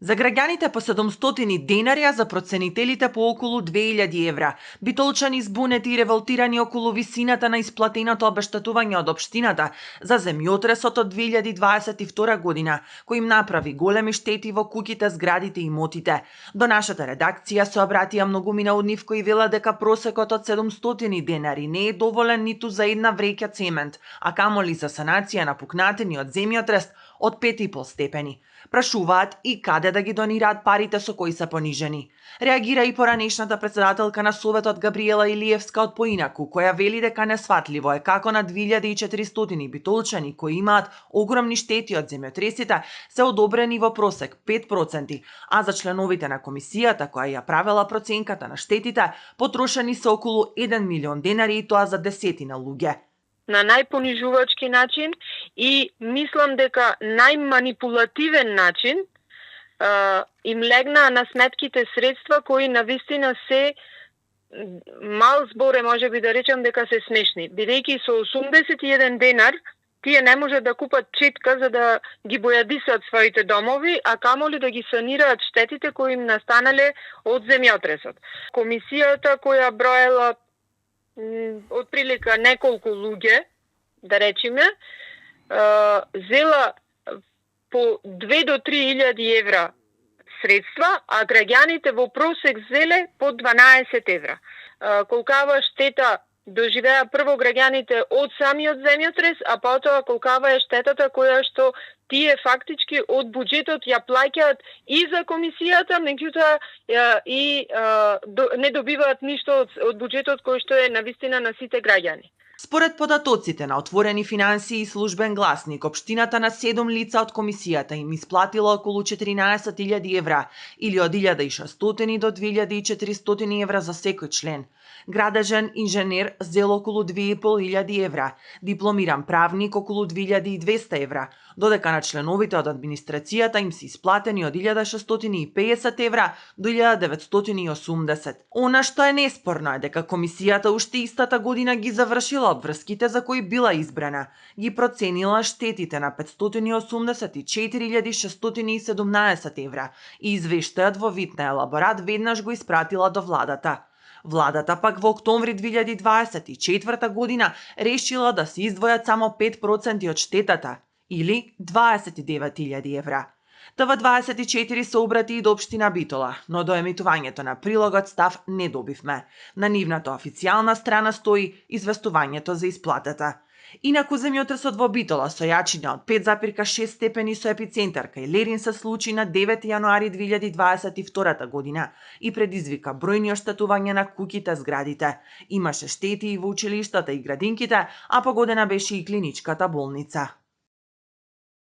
За граѓаните по 700 денари, а за проценителите по околу 2000 евра. Битолчани збунети и револтирани околу висината на исплатеното обештетување од општината за земјотресот од 2022 година, кој им направи големи штети во куќите, зградите и имотите. До нашата редакција се обратија многумина од нив кои велат дека просекот од 700 денари не е доволен ниту за една вреќа цемент, а камоли за санација на пукнатениот земјотрес од 5,5 степени. Прашуваат и каде да ги донираат парите со кои се понижени. Реагира и поранешната председателка на Советот Габриела Илиевска од поинаку, која вели дека несватливо е како на 2400 битолчани кои имаат огромни штети од земјотресите се одобрени во просек 5%, а за членовите на комисијата која ја правела проценката на штетите потрошени се околу 1 милион денари и тоа за десетина луѓе. На најпонижувачки начин и мислам дека најманипулативен начин им легна на сметките средства кои навистина се мал зборе, може би да речам дека се смешни. Бидејќи со 81 денар тие не можат да купат четка за да ги бојадисат своите домови, а камоли да ги санираат штетите кои им настанале од земјотресот. Комисијата која броела отприлика неколку луѓе, да речеме, зела по 2 до 3 илјади евра средства, а граѓаните во просек зеле по 12 евра. Колкава штета доживеа прво граѓаните од самиот земјотрес, а потоа колкава е штетата која што тие фактички од буџетот ја плаќаат и за комисијата, меѓутоа и не добиваат ништо од буџетот кој што е навистина на сите граѓани. Според податоците на Отворени финансии и Службен гласник, општината на 7 лица од комисијата им исплатила околу 14.000 евра или од 1.600 до 2.400 евра за секој член. Градежен инженер зел околу 2.500 евра, дипломиран правник околу 2.200 евра, додека на членовите од администрацијата им се исплатени од 1.650 евра до 1.980. Она што е неспорно е дека комисијата уште истата година ги завршила обврските за кои била избрана, ги проценила штетите на 584.617 евра и извештајот во вид на елаборат веднаш го испратила до владата. Владата пак во октомври 2024 година решила да се издвојат само 5% од штетата, или 29.000 евра. ТВ24 се обрати и до општина Битола, но до емитувањето на прилогот став не добивме. На нивната официјална страна стои известувањето за исплатата. Инаку земјотресот во Битола со јачина од 5,6 степени со епицентар кај Лерин се случи на 9 јануари 2022 година и предизвика бројни оштетувања на куќите, зградите. Имаше штети и во училиштата и градинките, а погодена беше и клиничката болница.